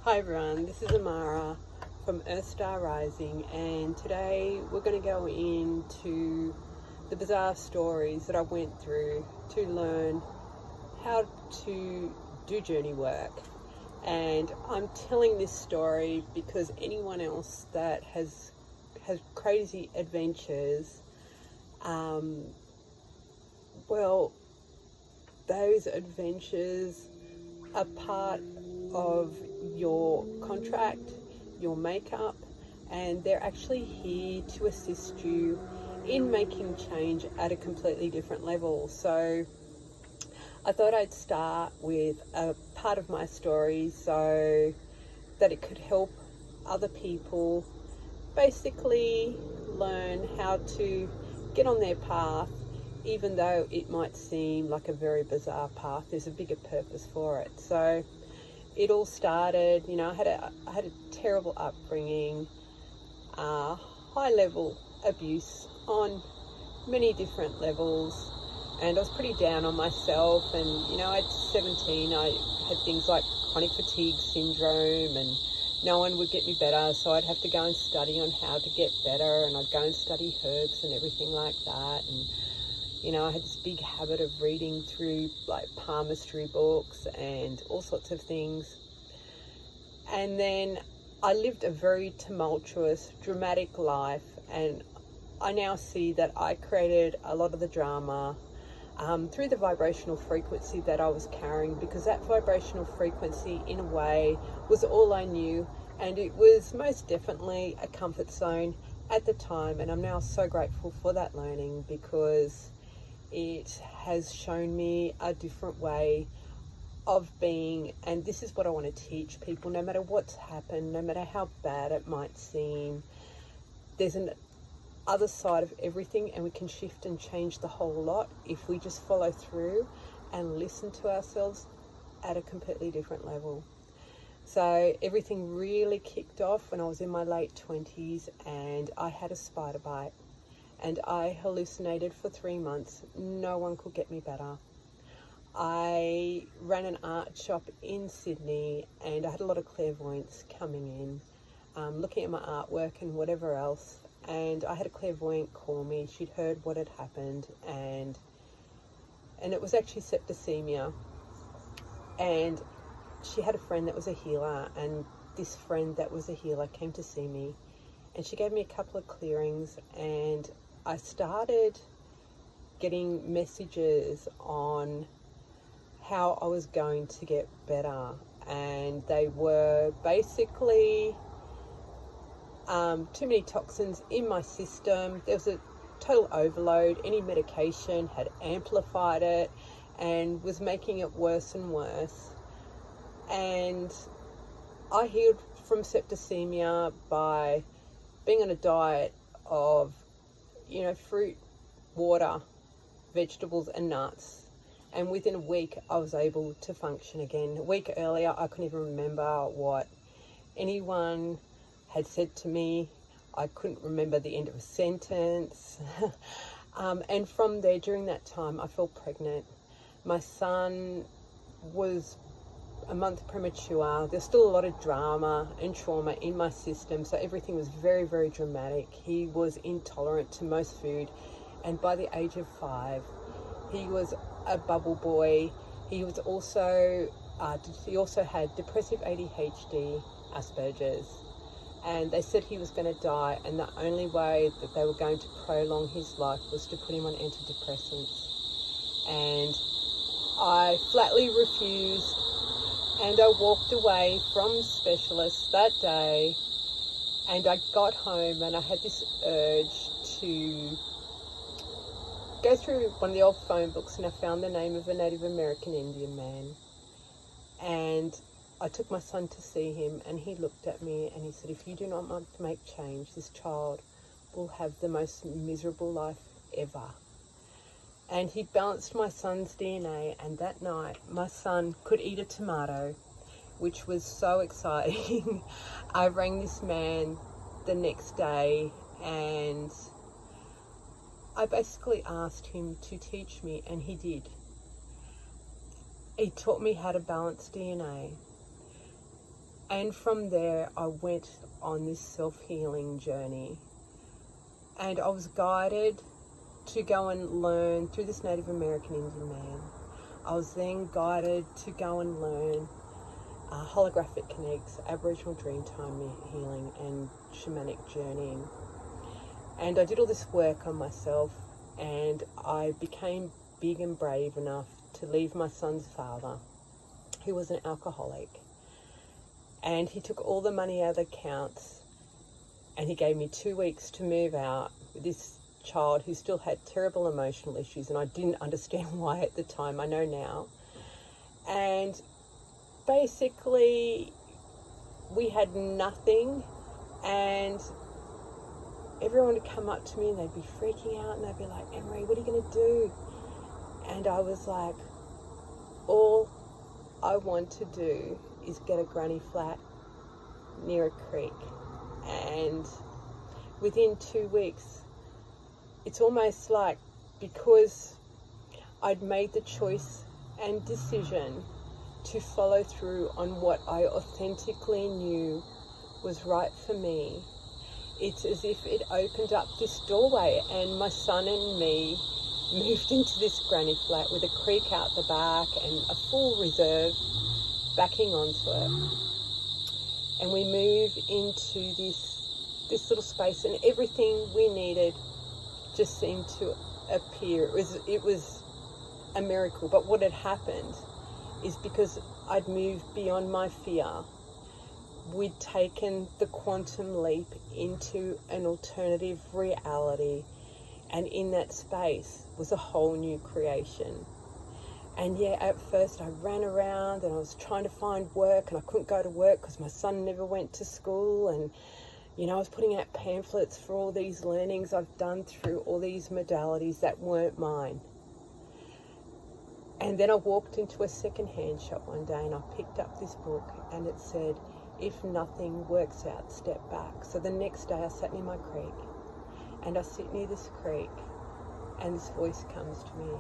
Hi everyone, this is Amara from Earth Star Rising, and today we're going to go into the bizarre stories that I went through to learn how to do journey work. And I'm telling this story because anyone else that has crazy adventures, well, those adventures are part of your contract, your makeup, and they're actually here to assist you in making change at a completely different level. So I thought I'd start with a part of my story so that it could help other people basically learn how to get on their path, even though it might seem like a very bizarre path. There's a bigger purpose for it. So it all started, I had a terrible upbringing, high level abuse on many different levels, and I was pretty down on myself. And at 17 I had things like chronic fatigue syndrome, and no one would get me better, so I'd have to go and study on how to get better, and I'd go and study herbs and everything like that. And I had this big habit of reading through like palmistry books and all sorts of things. And then I lived a very tumultuous, dramatic life, and I now see that I created a lot of the drama through the vibrational frequency that I was carrying, because that vibrational frequency, in a way, was all I knew, and it was most definitely a comfort zone at the time. And I'm now so grateful for that learning, because it has shown me a different way of being. And this is what I want to teach people: no matter what's happened, no matter how bad it might seem, there's an other side of everything, and we can shift and change the whole lot if we just follow through and listen to ourselves at a completely different level. So everything really kicked off when I was in my late 20s, and I had a spider bite, and I hallucinated for 3 months. No one could get me better. I ran an art shop in Sydney, and I had a lot of clairvoyants coming in, looking at my artwork and whatever else. And I had a clairvoyant call me. She'd heard what had happened, and it was actually septicemia. And she had a friend that was a healer, and this friend that was a healer came to see me, and she gave me a couple of clearings, and I started getting messages on how I was going to get better. And they were basically too many toxins in my system. There was a total overload. Any medication had amplified it and was making it worse and worse. And I healed from septicemia by being on a diet of fruit, water, vegetables and nuts. And within a week I was able to function again. A week earlier I couldn't even remember what anyone had said to me. I couldn't remember the end of a sentence. And from there, during that time, I fell pregnant. My son was a month premature. There's still a lot of drama and trauma in my system, so everything was very, very dramatic. He was intolerant to most food, and by the age of 5, he was a bubble boy. He was also he also had depressive ADHD, Asperger's, and they said he was going to die, and the only way that they were going to prolong his life was to put him on antidepressants. And I flatly refused, and I walked away from specialists that day. And I got home, and I had this urge to go through one of the old phone books, and I found the name of a Native American Indian man. And I took my son to see him, and he looked at me and he said, "If you do not want to make change, this child will have the most miserable life ever." And he balanced my son's DNA, and that night my son could eat a tomato, which was so exciting. I rang this man the next day, and I basically asked him to teach me, and he did. He taught me how to balance DNA. And from there, I went on this self-healing journey. And I was guided to go and learn through this Native American Indian man. I was then guided to go and learn holographic connects, Aboriginal Dreamtime healing, and shamanic journeying. And I did all this work on myself, and I became big and brave enough to leave my son's father, who was an alcoholic. And he took all the money out of the accounts, and he gave me 2 weeks to move out with this child who still had terrible emotional issues, and I didn't understand why at the time. I know now. And basically, we had nothing, and everyone would come up to me and they'd be freaking out, and they'd be like, "Emery, what are you going to do?" And I was like, all I want to do is get a granny flat near a creek. And within 2 weeks, it's almost like, because I'd made the choice and decision to follow through on what I authentically knew was right for me, it's as if it opened up this doorway, and my son and me moved into this granny flat with a creek out the back and a full reserve backing onto it. And we moved into this little space, and everything we needed just seemed to appear. It was a miracle. But what had happened is, because I'd moved beyond my fear, we'd taken the quantum leap into an alternative reality, and in that space was a whole new creation. And yeah, at first I ran around and I was trying to find work, and I couldn't go to work because my son never went to school, and I was putting out pamphlets for all these learnings I've done through all these modalities that weren't mine. And then I walked into a second-hand shop one day, and I picked up this book, and it said, "If nothing works out, step back." So the next day I sat near my creek, and I sit near this creek, and this voice comes to me,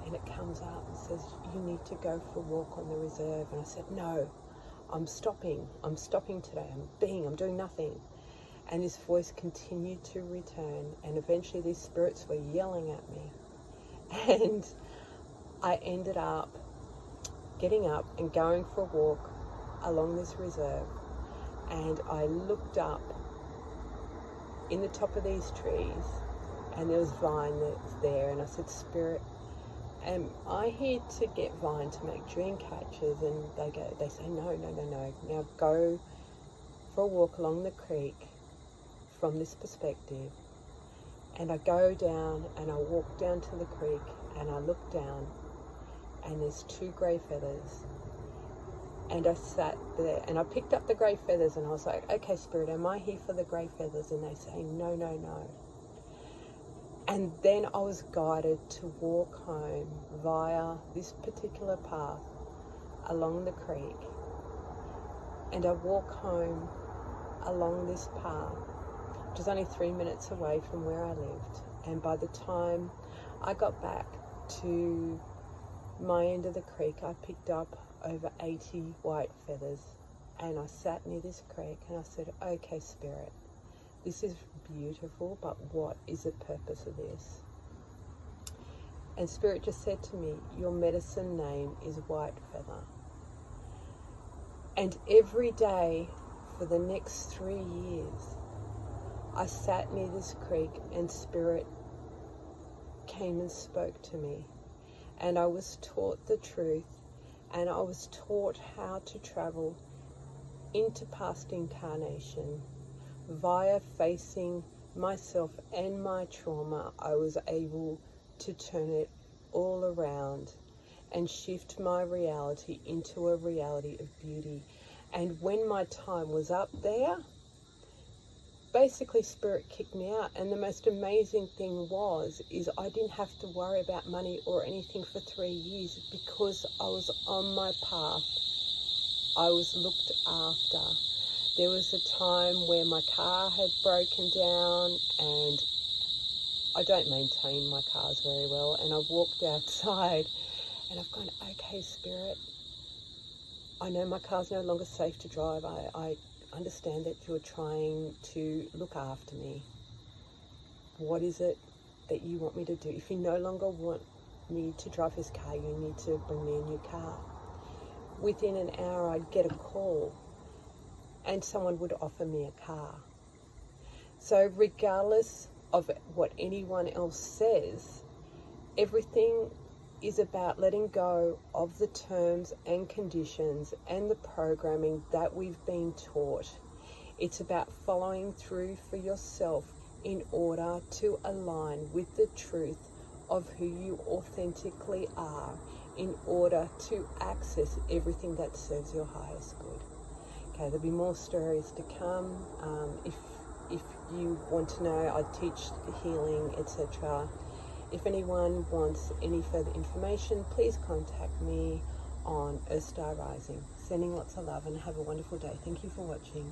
and it comes up and says, "You need to go for a walk on the reserve." And I said, "No, I'm stopping today. I'm doing nothing." And this voice continued to return, and eventually these spirits were yelling at me. And I ended up getting up and going for a walk along this reserve, and I looked up in the top of these trees, and there was vine that's there, and I said, "Spirit, am I here to get vine to make dream catchers?" And they say, no. Now go for a walk along the creek from this perspective. And I go down, and I walk down to the creek, and I look down, and there's 2 grey feathers. And I sat there, and I picked up the grey feathers, and I was like, "Okay, Spirit, am I here for the grey feathers?" And they say, no. And then I was guided to walk home via this particular path along the creek. And I walk home along this path, which is only 3 minutes away from where I lived. And by the time I got back to my end of the creek, I picked up over 80 white feathers. And I sat near this creek, and I said, "Okay, Spirit, this is beautiful, but what is the purpose of this?" And Spirit just said to me, "Your medicine name is White Feather." And every day for the next 3 years, I sat near this creek, and Spirit came and spoke to me. And I was taught the truth, and I was taught how to travel into past incarnation. Via facing myself and my trauma, I was able to turn it all around and shift my reality into a reality of beauty. And when my time was up there, basically Spirit kicked me out. And the most amazing thing is I didn't have to worry about money or anything for 3 years, because I was on my path. I was looked after. There was a time where my car had broken down, and I don't maintain my cars very well, and I walked outside, and I've gone, "Okay, Spirit, I know my car's no longer safe to drive. I understand that you're trying to look after me. What is it that you want me to do? If you no longer want me to drive this car, you need to bring me a new car. Within an hour, I'd get a call and someone would offer me a car. So regardless of what anyone else says, everything is about letting go of the terms and conditions and the programming that we've been taught. It's about following through for yourself in order to align with the truth of who you authentically are, in order to access everything that serves your highest good. Okay, there'll be more stories to come. If you want to know, I teach healing, etc. If anyone wants any further information, please contact me on Earth Star Rising. Sending lots of love and have a wonderful day. Thank you for watching.